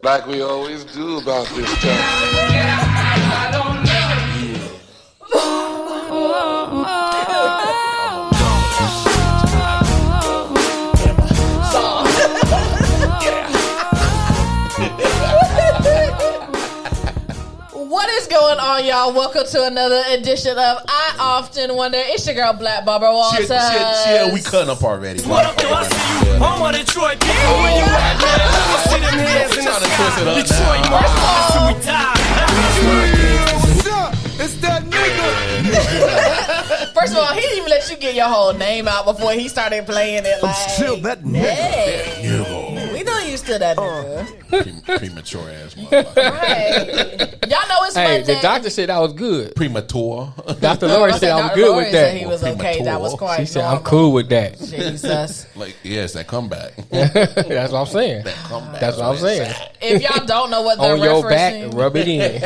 Like we always do about this time. I don't know. What is going on, y'all? Welcome to another edition of I Often Wonder. It's your girl, Black Barbara Walters. Chill, we cutting up already. What up, do I see you? I'm on Detroit, people. Where you at, man? Let me see them hands in the sky. Detroit, you What's up? It's that nigga. First of all, he didn't even let you get your whole name out before he started playing it. Like, still that nigga. Hey, we know you still that nigga. Premature ass motherfucker. Right. Y'all know it's Hey, Monday. the doctor said I was good. Premature. Dr. Lori said I was good with Said he that. was okay. That was quite She said normal. I'm cool with that. Jesus. Like, yes, that comeback. That's what I'm saying. That comeback. That's what I'm saying. If y'all don't know what they're On your referencing, back, rub it in. if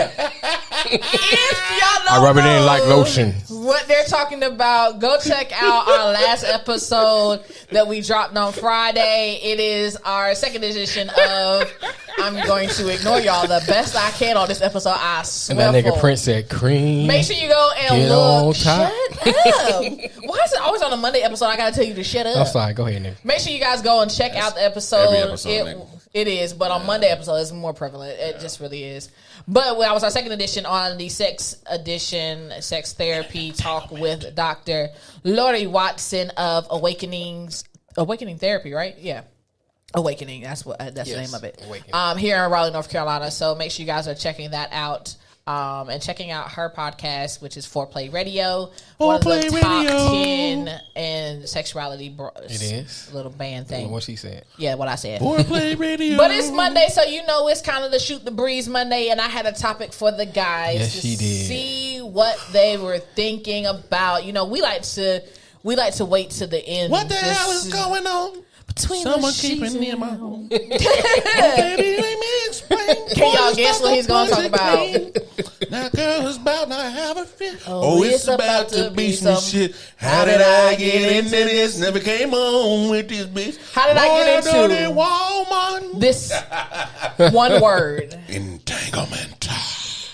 y'all don't I rub it in know like lotion. what they're talking about, go check out our last episode that we dropped on Friday. It is our second edition of I'm going to ignore y'all the best I can on this episode. I And swear. that nigga Prince said cream. Make sure you go and Get on look. top. Shut up. Why is it always on a Monday episode? I gotta tell you to shut up. I'm sorry. Go ahead, nigga. Make sure you guys go and check out the episode. every episode, nigga. It is, but on Monday episode, it's more prevalent. It just really is. But that was our second edition on the sex therapy talk with Dr. Lori Watson of Awakening Therapy, right? Yeah. Awakening, that's the name of it. Here in Raleigh, North Carolina. So make sure you guys are checking that out. And checking out her podcast, which is Foreplay Radio. One of the top 10 in sexuality. It is. Little band thing. What she said. Yeah, what I said. Foreplay Radio. But it's Monday, so you know it's kind of the shoot the breeze Monday, and I had a topic for the guys Yes, to she did. see what they were thinking about. You know, we like to wait to the end. What the hell is going on? between Someone the sheets keeping him and- out. Baby, let me explain. Can y'all guess what he's gonna talk about? Now, girl, it's about to have a fit. Oh, it's about to be some some- shit. How did I get into this? Never came on with this bitch. How did I get Boy, into- dirty woman. This one word. Entanglement.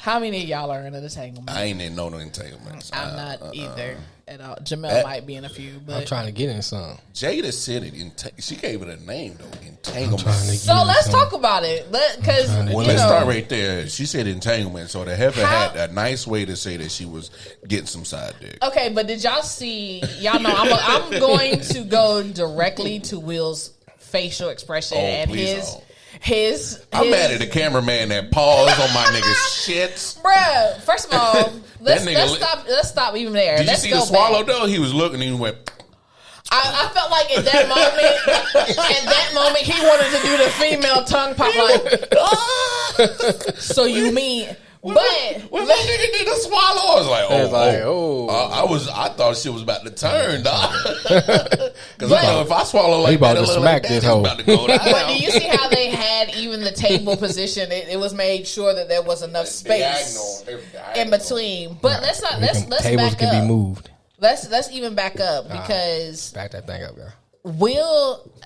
How many of y'all are in an entanglement? I ain't in no entanglements. I'm not either at all. Jamel might be in a few, I'm but trying to get in some. Jada said it. She gave it a name though. I'm Entanglement. trying to so get in let's some. talk about it. Because trying to Well, get let's in start some. right there. She said entanglement, so the heifer How- had a nice way to say that she was getting some side dick. okay, but did y'all see? Y'all know I'm going to go directly to Will's facial expression Oh, and please his. don't. His I'm mad at the cameraman that paused on my nigga's shit. Bruh, first of all, let's nigga let's stop even there. Did Let's you see go the swallow back. though? He was looking and he went. I felt like at that moment, he wanted to do the female tongue pop like. So you mean? But When that nigga did the swallow, I was like, It's like, oh. I thought shit was about to turn, dog. Because I know if I swallow like about that, to it look smack like this that, hoe. it's about to go down. But do you see how they had even the table position? It was made sure that there was enough space in between. But let's Tables back can up. be moved. Let's even back up because Back that thing up, girl.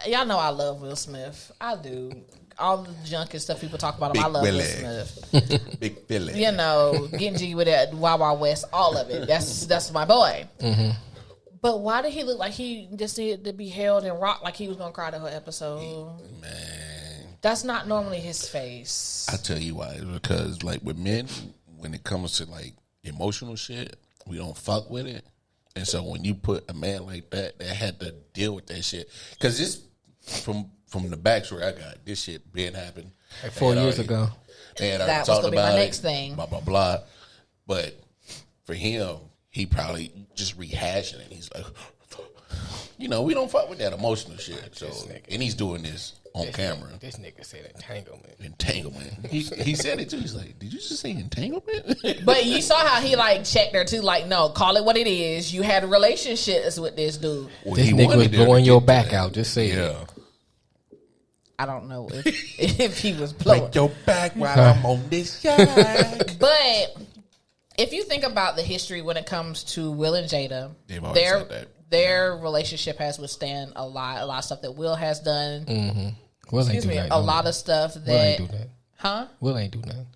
y'all know I love Will Smith. I do. All the junk and stuff people talk about him. Big I love Willie. Will Smith. Big Billy. You know, getting G with that Wild Wild West, all of it. That's my boy. Mm-hmm. But why did he look like he just needed to be held and rocked like he was gonna cry the whole episode? Man, That's not normally his face. I tell you why. It's because like with men, when it comes to like emotional shit, we don't fuck with it. And so when you put a man like that had to deal with that shit, because it's from the backstory I got, this shit been happened Like 4 years ago. And I That was talked gonna be my about next it, thing. blah blah blah. But for him, he probably just rehashing it. He's like, you know, we don't fuck with that emotional shit. So, and he's doing this on camera. This nigga said entanglement. Entanglement. He said it too. He's like, did you just say entanglement? But you saw how he like checked her too. Like, no, call it what it is. You had relationships with this dude. Well, This he nigga wanted was her to blowing your get to back that. out. Just say it. Yeah. I don't know if he was blowing. Break your back while I'm on this side. But if you think about the history when it comes to Will and Jada, They've always their said that. their relationship has withstand a lot of stuff that Will has done. Mm-hmm. Will ain't Excuse do me, that, a lot of stuff that. Will ain't do that. Huh? Will ain't do nothing.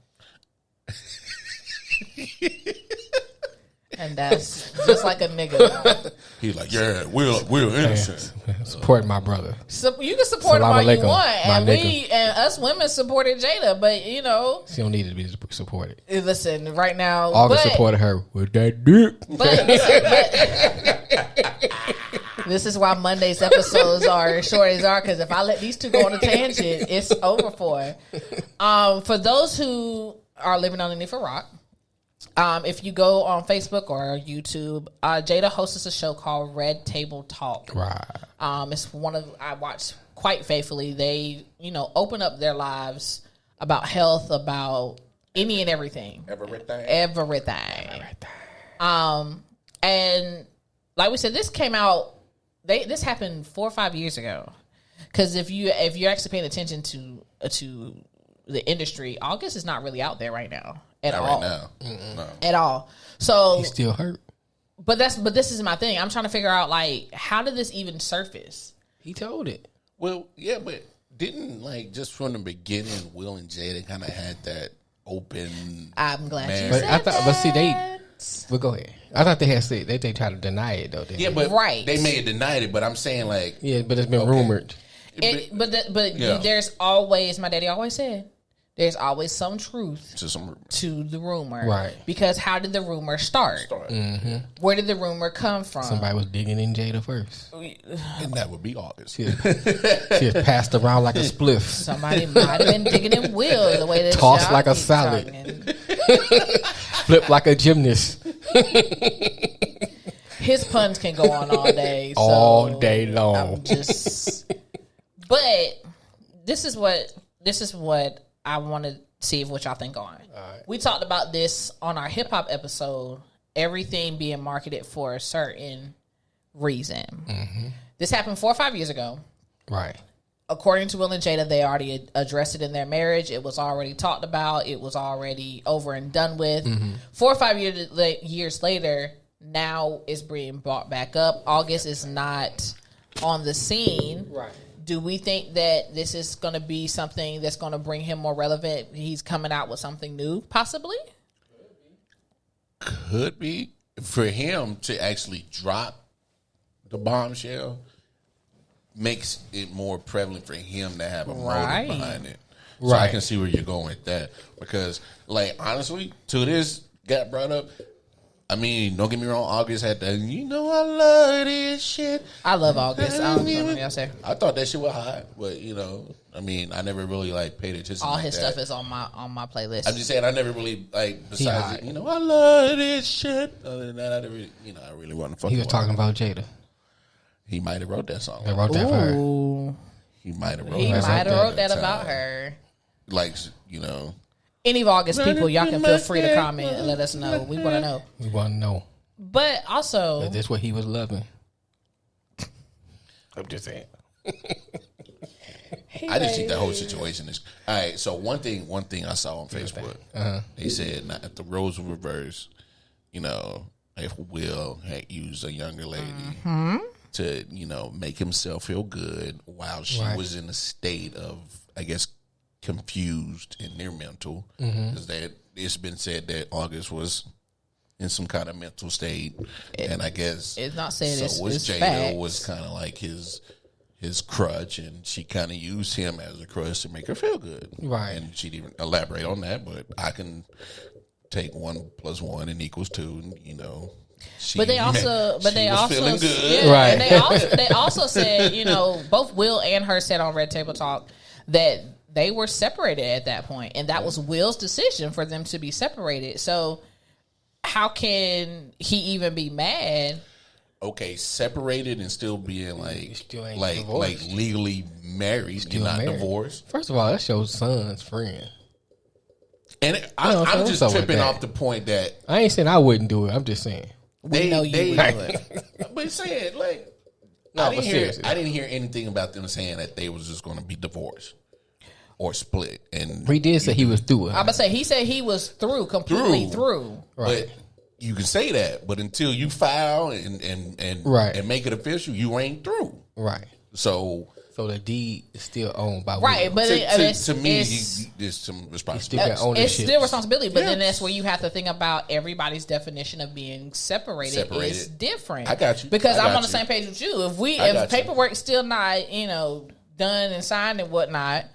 And that's just like a nigga. He's like, yeah, Will innocent. Support my brother. So you can support him Salam all you alaikum, want, my and nigga. us women supported Jada, but you know, She don't need to be supported. listen, right now, August but, supported her with that dick. but this is why Monday's episodes are as short as are, because if I let these two go on a tangent, it's over for. For those who are living underneath a rock, if you go on Facebook or YouTube, Jada hosts a show called Red Table Talk. Right. It's one of I watch quite faithfully. They, open up their lives about health, about any and everything. Everything. And like we said, this came out. This happened 4 or 5 years ago. Because if you're actually paying attention to the industry, August is not really out there right now at all. Right now, no. At all. So He's still hurt. But this is my thing. I'm trying to figure out how did this even surface? He told it. Well, yeah, but didn't just from the beginning, Will and Jada kind of had that open. I'm glad you Man. said But I thought, but see, that. Well, go ahead. I thought they had said they tried to deny it though. Yeah, but Right. they may have denied it. But I'm saying yeah, but it's been rumored. But Yeah. there's always, my daddy always said, there's always some truth to some to the rumor. Right. Because how did the rumor start? Where did the rumor come from? Somebody was digging in Jada first. and that would be August. She was passed around like a spliff. Somebody might have been digging in Will the way that Tossed y'all like a keep salad. talking. Flipped like a gymnast. His puns can go on all day. So All day long. I'm just. But this is what I want to see what y'all think on. Right. We talked about this on our hip hop episode. Everything being marketed for a certain reason. Mm-hmm. This happened 4 or 5 years ago. Right. According to Will and Jada, they already addressed it in their marriage. It was already talked about. It was already over and done with. 4 or 5 years later, now it's being brought back up. August is not on the scene. Right. Do we think that this is going to be something that's going to bring him more relevant? He's coming out with something new, possibly? Could be for him to actually drop the bombshell makes it more prevalent for him to have a motive behind it. So I can see where you're going with that because, honestly, to this got brought up. I mean, don't get me wrong. August had that. I love this shit. I love August. I don't know what y'all say. I thought that shit was hot, but I never really paid attention. All like his that. stuff is on my playlist. I'm just saying, I never really besides Yeah. it, I love this shit. Other than that, I never, I really wasn't fucking. He was talking about Jada. He might have wrote that song. They wrote that for her. Ooh, He might have wrote. he that might have song wrote that at the about time. her. Any of August people, y'all can feel free to comment and let us know. We want to know. We want to know. But also, Is this what he was loving? I'm just saying. I just think that whole situation is all right. So one thing I saw on Facebook, they said if the roles were reversed, if Will had used a younger lady to make himself feel good while she was in a state of, I guess, confused in their mental, because that it's been said that August was in some kind of mental state, and I guess it's not saying so. it's Jada facts. was kind of like his crutch, and she kind of used him as a crutch to make her feel good, Right. And she didn't elaborate on that, but I can take 1 + 1 = 2, and she, But they also feeling good, yeah, Right. And they also said, both Will and her said on Red Table Talk that they were separated at that point, and that was Will's decision for them to be separated. So how can he even be mad? Okay, separated and still being still ain't like divorced. legally married, Still and not married. divorced. First of all, that's your son's friend. And No, I'm so just what's up with tripping that? off the point that Mm-hmm. I ain't saying I wouldn't do it. I'm just saying. We know you would do it. But saying No, I but didn't hear. seriously. I didn't hear anything about them saying that they was just going to be divorced or split. And He did say he was through it. I'm gonna say he said he was completely through. Right. but you can say that, but until you file and Right. and make it official, you ain't through. Right. So the deed is still owned by Right, Will. but to me, there's some Still responsibility. got ownership. it's still responsibility, but then that's where you have to think about everybody's definition of being separated is different. I got you. Because I I'm got on the you. same page with you. I got If you. paperwork's still not, done and signed and whatnot,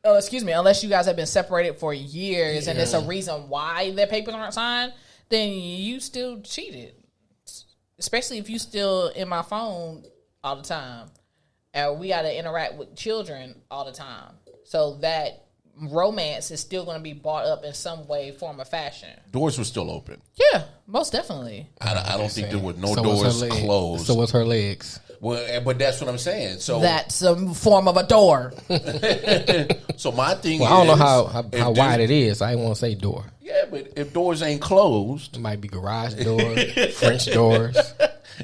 unless you guys have been separated for years and there's a reason why their papers aren't signed, then you still cheated. Especially if you still in my phone all the time. And we got to interact with children all the time. So that romance is still going to be brought up in some way, form, or fashion. Doors were still open. Yeah, most definitely. I don't think there were no So was her doors leg- closed. So was her legs. Well, but that's what I'm saying. So That's a form of a door. so my thing Well, I don't know is, how if wide there- it is. I ain't want to say door. Yeah, but if doors ain't closed, It might be garage doors, French doors.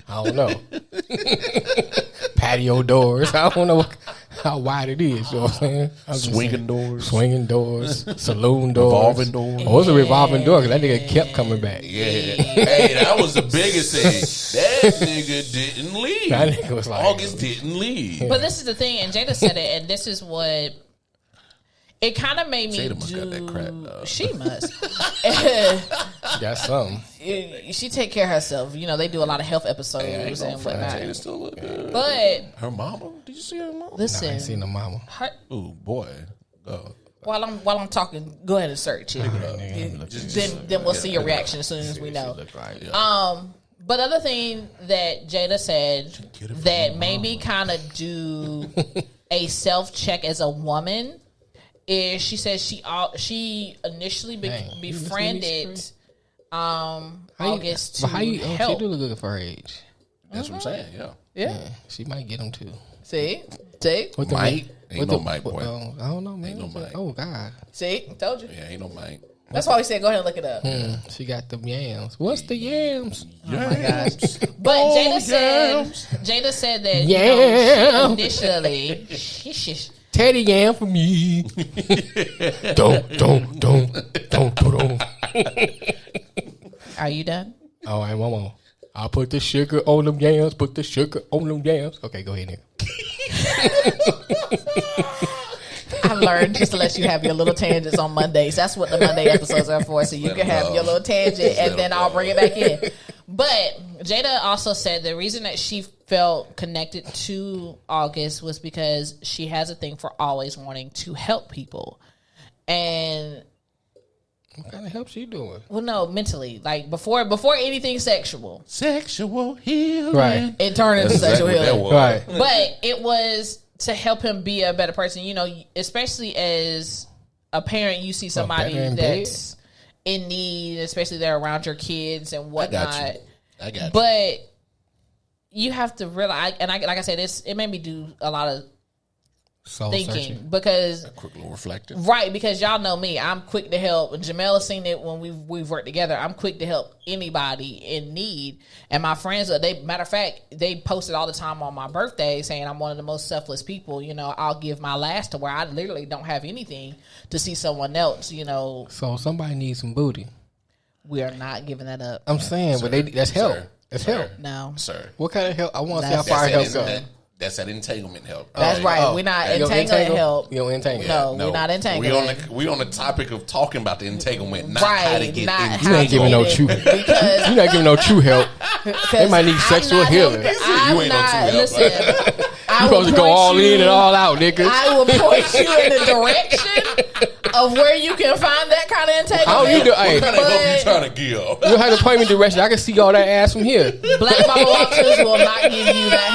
I don't know. Patio doors. I don't know how wide it is. You know what I'm saying? I'm just swinging saying. doors, Swinging doors, saloon doors. revolving doors. Oh, it was a revolving door because that nigga kept coming back. Yeah, hey, that was the biggest thing. That nigga didn't leave. That nigga was like, August didn't leave. But this is the thing, and Jada said it, and this is what it kind of made me Jada must do. got that crack, dog. She must. got something. She take care of herself. They do a lot of health episodes Hey, I ain't gonna and front. whatnot. Jada still look good. But Her mama? Did you see her mama? I listen, ain't seen the mama. her, Oh boy. while I'm talking, go ahead and search it. Then we'll see your reaction as soon as we know. But the other thing that Jada said that made me kind of do a self check as a woman is she said she initially Dang, you befriended August to But how you? She help. do look good for her age. That's what I'm saying. Yeah. Yeah. She might get him too. See? What the Mike? Ain't no Mike, boy. I don't know, man. Ain't no Mike. Oh God. See? Told you. Yeah, ain't no Mike. That's why we said go ahead and look it up. She got the yams. What's the yams? Oh my gosh. But Jada said that Yam. initially Teddy yam for me. don't. Are you done? Oh, I one more. I'll put the sugar on them yams. Put the sugar on them yams. Okay, go ahead, nigga. I learned just to let you have your little tangents on Mondays. That's what the Monday episodes are for. So you can have your little tangent and then I'll bring it back in. But Jada also said the reason that she felt connected to August was because she has a thing for always wanting to help people. And What kind of help she doing? well, no, mentally, like before anything sexual, Sexual healing. Right. it turned into That's sexual exactly what that healing. was. Right. But it was to help him be a better person. Especially as a parent, you see somebody better in bed? that's in need, especially they're around your kids and whatnot. I got you. But you have to realize, and like I said, it made me do a lot of Soul thinking searching. because Quick little reflective. right, because y'all know me, I'm quick to help. And Jamel has seen it when we've worked together. I'm quick to help anybody in need. And my friends, matter of fact, they posted all the time on my birthday saying I'm one of the most selfless people. I'll give my last to where I literally don't have anything to see someone else. So somebody needs some booty. We are not giving that up. I'm saying, but that's help. Sir. That's Sir. help. No, Sir. What kind of help? I want to see how That's- far help That's go. that entanglement help. that's right. Oh, We're not you don't entangling entangle? help. You don't entangle. No, we're not entangling. We on the topic of talking about the entanglement, not how to Right, get not in. how You ain't to giving no get true. it. Because You're not giving no true help. They might need I'm sexual not healing. helping- You I'm You ain't no not. true help. Listen, I will supposed to go point all you- in and all out, nigga. I will point you in the direction of where you can find that kind of entanglement. How you do? Hey, What kind of help you But- trying to give? you have to point me direction. I can see all that ass from here. Black Mama Walters will not give you that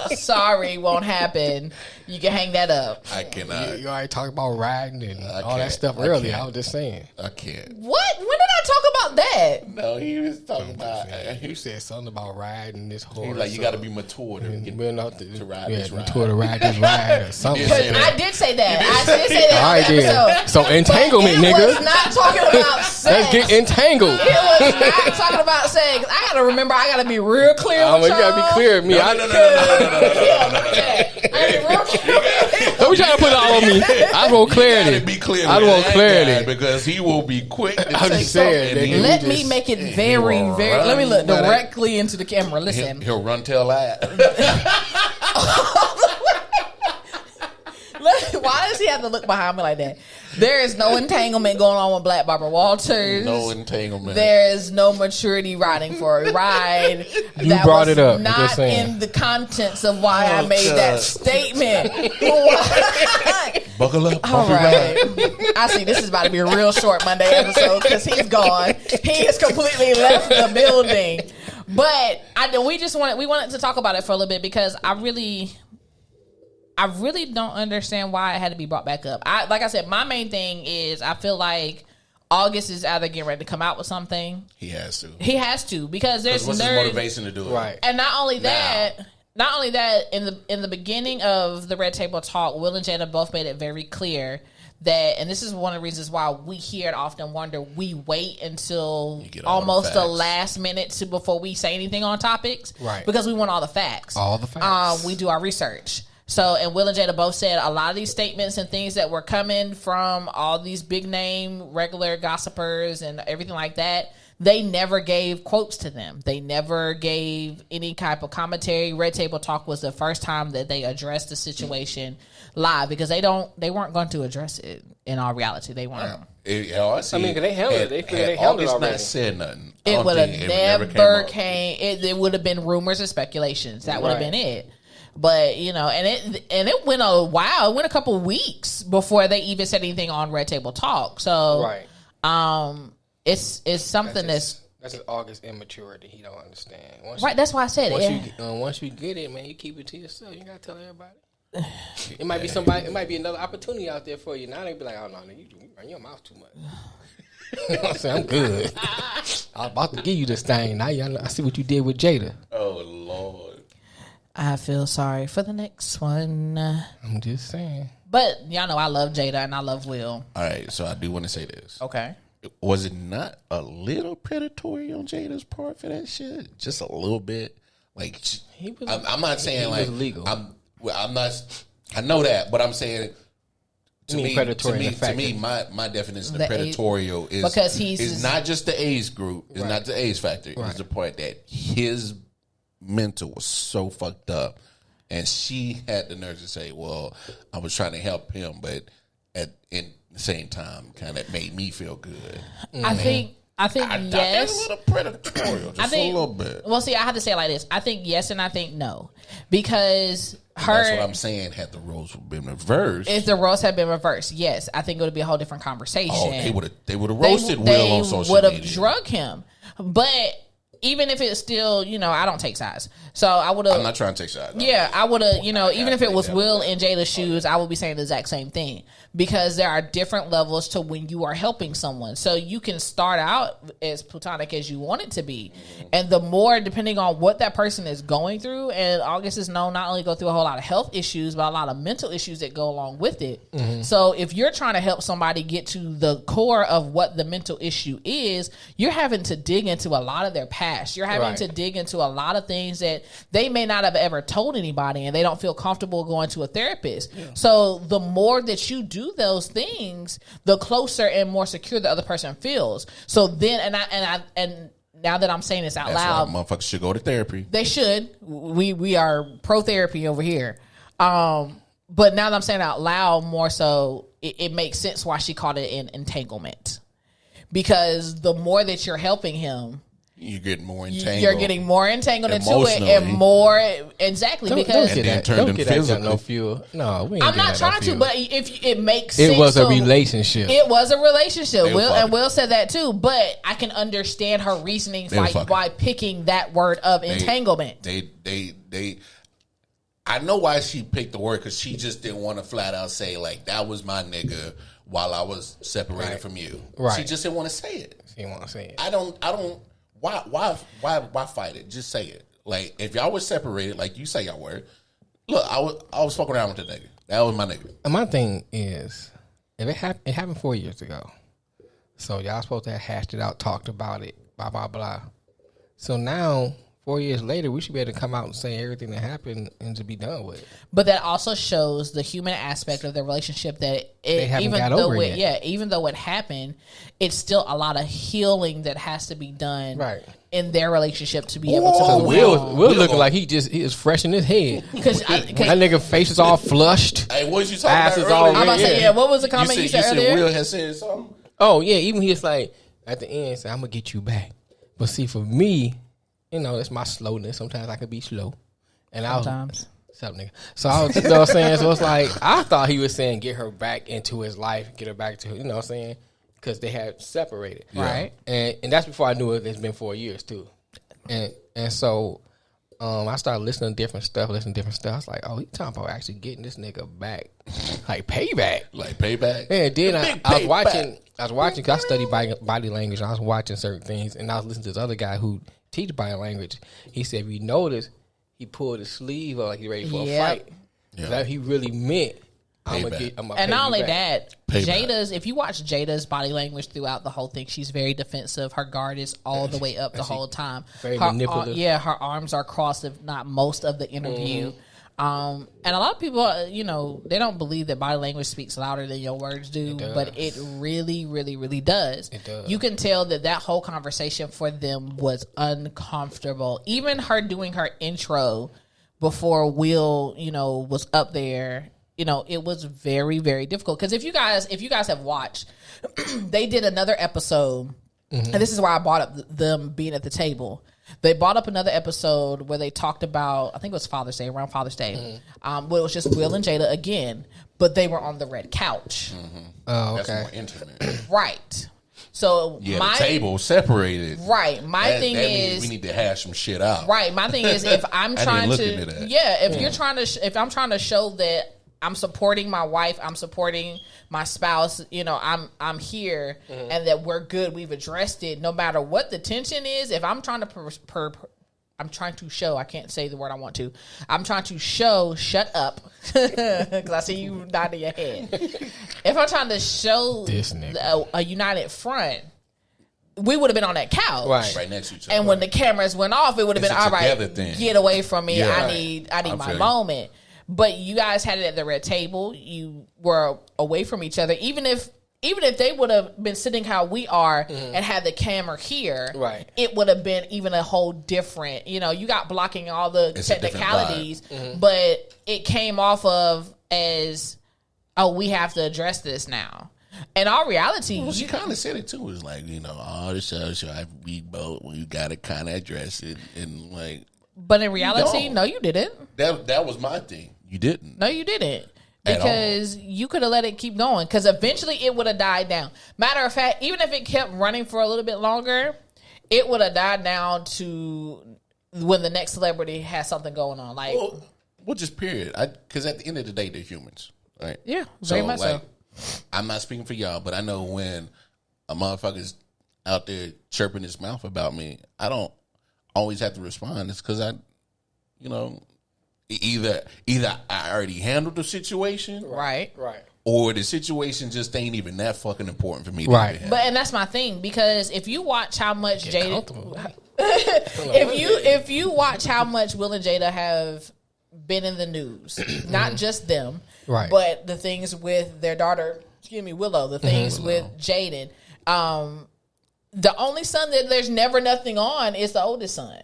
help. Sorry, won't happen. You can hang that up. I cannot. You already talked about riding and all that can't. stuff I earlier. can't. I was just saying. I can't. What? When did I talk about that? No, he was talking about. You said something about riding this horse. He's like, you got to be mature to get We're not to ride yeah, this ride. to ride this ride or something. You did say that. I did say that. I did say that All on right, the then. episode. So entanglement, But it nigga. was not talking about sex. Let's get entangled. It was not talking about sex. I gotta remember. I gotta be real clear. You with gotta be y'all. clear with me. No. I gotta be real clear. Don't you trying to put it all on me? I want clarity. Be clear. I want clarity because he will be quick. To I'm take just saying, something. nigga. Let me make it very, very. Let me look directly into the camera. Listen. He'll run till that. Why does he have to look behind me like that? There is no entanglement going on with Black Barbara Walters. No entanglement. There is no maturity riding for a ride. You that brought it up. Not in the contents of why I made that statement. Buckle up. All right. I see this is about to be a real short Monday episode because he's gone. He has completely left the building. But we wanted to talk about it for a little bit because I really don't understand why it had to be brought back up. Like I said, my main thing is I feel like August is either getting ready to come out with something. He has to because there's what's his motivation to do it, right? And not only that, in the beginning of the Red Table Talk, Will and Jada both made it very clear that, and this is one of the reasons why we here at Often Wonder, we wait until almost the last minute before we say anything on topics, right? Because we want all the facts. All the facts. We do our research. So, and Will and Jada both said a lot of these statements and things that were coming from all these big name regular gossipers and everything like that, they never gave quotes to them. They never gave any type of commentary. Red Table Talk was the first time that they addressed the situation live because they weren't going to address it in all reality. They weren't. Cause they handled it. They figured they handled it already. Not said nothing. It would have never came. It would have been rumors and speculations. That would have been it. But and it went a while. It went a couple of weeks before they even said anything on Red Table Talk. So, it's something that's just August immaturity. He don't understand. That's why I said it. Once you get it, man, you keep it to yourself. You gotta tell everybody. It might be somebody. It might be another opportunity out there for you. Now they be like, oh no, you run your mouth too much. You know what I'm saying? I'm good. I was about to give you this thing. Now I see what you did with Jada. Oh Lord. I feel sorry for the next one. I'm just saying. But y'all know I love Jada and I love Will. All right, so I do want to say this. Okay. Was it not a little predatory on Jada's part for that shit? Just a little bit. Like I'm not saying like legal. I'm not. I know that, but I'm saying to me, my definition of predatorial is because is not just the age group. It's not the age factor. Right. It's the point that his mental was so fucked up, and she had the nerve to say, "Well, I was trying to help him, but in the same time, kind of made me feel good." I think yes. A little predatorial, just a little bit. Well, see, I have to say it like this: I think yes, and I think no, because that's what I'm saying. Had the roles been reversed, if the roles had been reversed, yes, I think it would be a whole different conversation. Oh, they would have roasted Will on social media. They would have drug him, but. Even if it's still, I don't take sides. So I would have. I'm not trying to take sides. Yeah, I would have, even if it was Will in Jada's shoes, I would be saying the exact same thing. Because there are different levels to when you are helping someone. So you can start out as platonic as you want it to be. And the more, depending on what that person is going through, and August is known not only go through a whole lot of health issues, but a lot of mental issues that go along with it. Mm-hmm. So if you're trying to help somebody get to the core of what the mental issue is, you're having to dig into a lot of their past. You're having to dig into a lot of things that they may not have ever told anybody, and they don't feel comfortable going to a therapist. Yeah. So the more that you do those things, the closer and more secure the other person feels. So then, and now that I'm saying this out loud, motherfuckers should go to therapy. They should. We are pro therapy over here. But now that I'm saying it out loud, more so, it makes sense why she called it an entanglement, because the more that you're helping him, you're getting more entangled. You're getting more entangled into it, and more because don't get that no fuel. No, we ain't I'm not trying to, but if it makes sense, it was a relationship. It was a relationship. Will said that too, but I can understand her reasoning why picking that word of entanglement. I know why she picked the word, because she just didn't want to flat out say like that was my nigga while I was separated from you. Right. She just didn't want to say it. She didn't want to say it. I don't. Why fight it? Just say it. Like, if y'all were separated, like you say y'all were. Look, I was fucking around with the nigga. That was my nigga. And my thing is, if it happened 4 years ago, so y'all supposed to have hashed it out, talked about it, blah blah blah. So now 4 years later, we should be able to come out and say everything that happened and to be done with it. But that also shows the human aspect of their relationship that They haven't got over it yet. even though it happened, it's still a lot of healing that has to be done in their relationship to be able to move on. Will looking like he is fresh in his head. Because that nigga face is all flushed. Hey, what you talking Ass about is all earlier? I'm about to say, what was the comment you said earlier? Will has said something. Oh yeah, even he's like at the end, say, "I'm gonna get you back." But see, for me, you know, it's my slowness. Sometimes I could be slow, and Sometimes. What's up, nigga? So I was, you know what I'm saying? So it's like I thought he was saying get her back into his life, get her back to, you know what I'm saying? Because they had separated, right? And that's before I knew it. It's been 4 years too, and so. I started listening to different stuff. I was like, oh, he talking about actually getting this nigga back, like payback. Yeah. Then I was watching. Cause I study body language. And I was watching certain things, and I was listening to this other guy who teaches body language. He said, if you notice, he pulled his sleeve up like he's ready for a fight. Yeah. That he really meant. And not only that, if you watch Jada's body language throughout the whole thing, she's very defensive. Her guard is all the way up the whole time. Very manipulative. Her arms are crossed, if not most of the interview. And a lot of people, you know, they don't believe that body language speaks louder than your words do, but it really, really, really does. It does. You can tell that whole conversation for them was uncomfortable. Even her doing her intro before Will, you know, was up there. You know, it was very, very difficult. Because if you guys have watched, they did another episode, and this is why I brought up them being at the table. They brought up another episode where they talked about, I think it was Father's Day, around Father's Day. Where it was just Will and Jada again, but they were on the red couch. Oh, okay. That's more intimate. Right. So the table separated. Right. My thing is we need to hash some shit out. Right. My thing is if I'm trying to, you're trying to, if I'm trying to show that I'm supporting my wife, I'm supporting my spouse, you know, I'm here, and that we're good, we've addressed it, no matter what the tension is. If I'm trying to I'm trying to show, I can't say the word I want to, I'm trying to show, shut up, because I see you nodding your head. If I'm trying to show a united front, we would have been on that couch, right next to each other. And when the cameras went off, it would have been all right. Get away from me! Yeah, I need my moment. But you guys had it at the red table. You were away from each other. Even if they would have been sitting how we are and had the camera here, it would have been even a whole different. You know, you got blocking all the technicalities, but it came off of as, oh, we have to address this now. In all reality, well, she kind of said it too. It's like, you know, all the shows we both, you got to kind of address it, and like. But in reality, no, you didn't. That was my thing. You didn't. No, you didn't. Because you could have let it keep going. Because eventually it would have died down. Matter of fact, even if it kept running for a little bit longer, it would have died down to when the next celebrity has something going on. Like, well just period. Because at the end of the day, they're humans, right? Yeah, very much so. I'm not speaking for y'all, but I know when a motherfucker's out there chirping his mouth about me, I don't always have to respond. It's because I, you know, either I already handled the situation, right, or the situation just ain't even that fucking important for me. Right. But and that's my thing, because if you watch how much Jada, if you watch how much Will and Jada have been in the news, not just them, but the things with their daughter, Willow, the things with Jaden. The only son that there's never nothing on is the oldest son.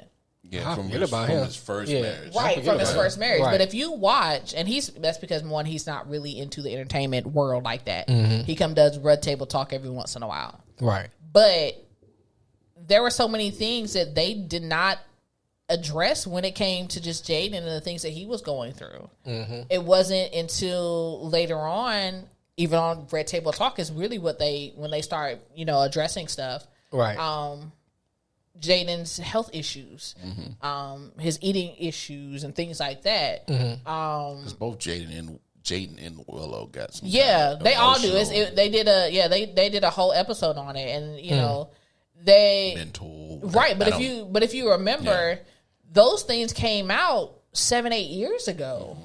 Yeah, from his first marriage. Right, from his first marriage. Right. But if you watch, and that's because, one, he's not really into the entertainment world like that. He does red table talk every once in a while. Right. But there were so many things that they did not address when it came to just Jaden and the things that he was going through. It wasn't until later on, even on red table talk, is really when they start, you know, addressing stuff. Right. Jaden's health issues, his eating issues, and things like that. Because both Jaden and Willow got some. Yeah, they all do. They did a whole episode on it, and you know they mental right. But if you remember, those things came out 7-8 years ago,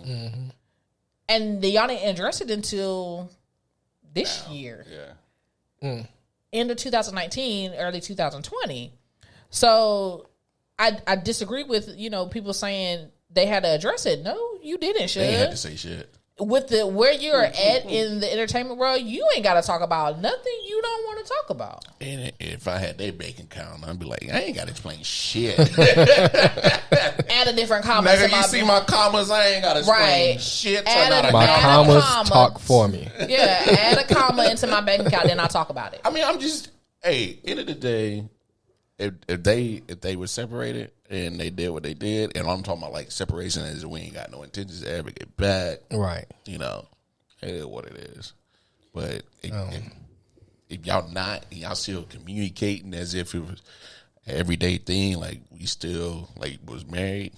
and y'all didn't address it until this year. Yeah. End of 2019, early 2020. So I disagree with people saying they had to address it. No, you didn't. They had to say shit. With where you're at in the entertainment world, you ain't got to talk about nothing you don't want to talk about. And if I had their bank account, I'd be like, I ain't got to explain shit. Add a different comment. Nigga, you see my commas? I ain't got to explain shit. My commas talk for me. Yeah, add a comma into my bank account, then I'll talk about it. I mean, I'm just, end of the day, if they were separated and they did what they did, and I'm talking about like separation as we ain't got no intentions to ever get back. Right. It is what it is. But if y'all not, and y'all still communicating as if it was an everyday thing, like we still like was married,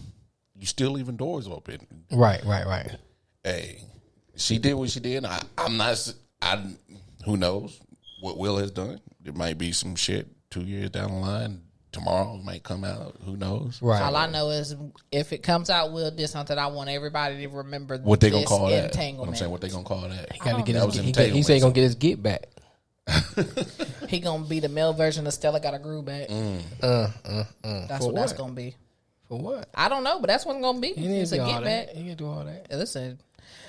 you still leaving doors open. Right. Hey, she did what she did. Who knows what Will has done? There might be some shit 2 years down the line. Tomorrow it might come out. Who knows? Right. All I know is if it comes out, Will did something. I want everybody to remember what they gonna call that. Entanglement. What I'm saying, what they gonna call that? He gotta get entanglement. he said he gonna get his get back. He gonna be the male version of Stella Got a Groove Back. That's what that's gonna be. For what? I don't know, but that's what it's gonna be. It's a get back. He can do all that. Listen,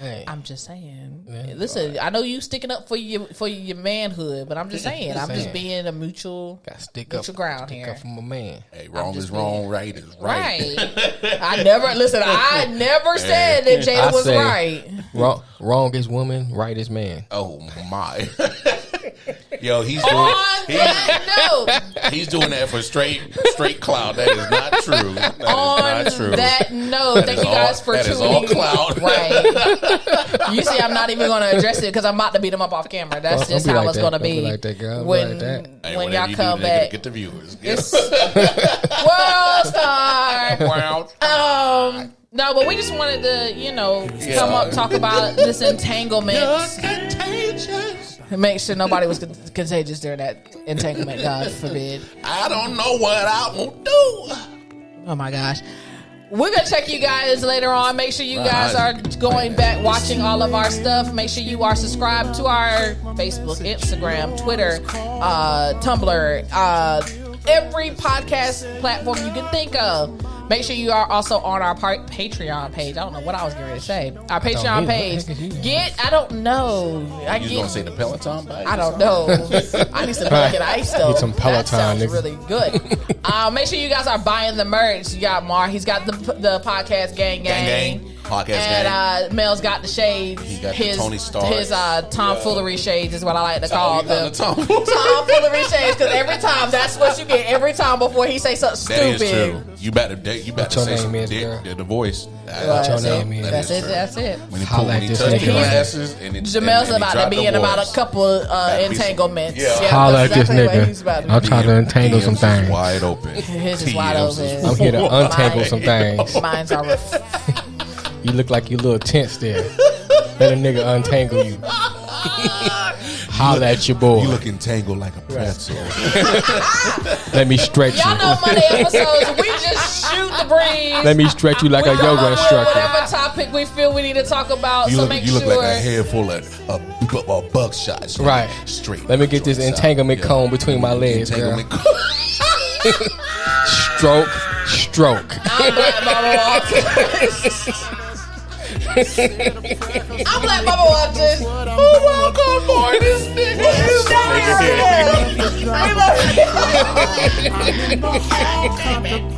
Hey. I'm just saying. Listen, I know you sticking up for your manhood, but I'm just saying. I'm just being a mutual ground stick here. up for my man. Hey, wrong is wrong, right is right. I never said that Jada was right. Wrong is woman, right is man. Oh my. Yo, he's doing that for straight clout. That is not true. That note, thank you guys for tuning in. That is all clout. Right. You see, I'm not even going to address it because I'm about to beat him up off camera. That's just how it's going to be. Like that, girl. When y'all come back. Get the viewers. World star. No, but we just wanted to, come up, talk about this entanglement. Make sure nobody was contagious during that entanglement, God forbid. I don't know what I won't do. Oh my gosh. We're going to check you guys later on. Make sure you guys are going back, watching all of our stuff. Make sure you are subscribed to our Facebook, Instagram, Twitter, Tumblr, every podcast platform you can think of. Make sure you are also on our Patreon page. I don't know what I was going to say. Our Patreon page. I don't know. You was going to say the Peloton bike? I don't know. I need some milk and ice though. Get some Peloton. That sounds really good. Make sure you guys are buying the merch. You got Mar. He's got the podcast gang. Podcast and Mel's got the shades. He got the Tony Stark. His tomfoolery shades is what I like to call them. Tomfoolery shades, because every time that's what you get every time before he say something stupid. That is true. You better say something. The voice. What your name is. That's it. When he touches the glasses, Jamel's about to be in about a couple entanglements. Holla at this nigga. I'm trying to entangle some things. Wide open. His is wide open. I'm here to untangle some things. Mine's are You look like you a little tense there. Let a nigga untangle you. Holla at your boy. You look entangled like a pretzel. Let me stretch you. Y'all know Monday episodes, we just shoot the breeze. Let me stretch you like a yoga instructor. Whatever topic we feel we need to talk about. You look like a head full of buckshots. Right. Straight. Let me get this entanglement comb between my legs, girl. Stroke. I'm Black Mama Walters. I'm Black Mama Walters. Who walk on board this nigga? We love you.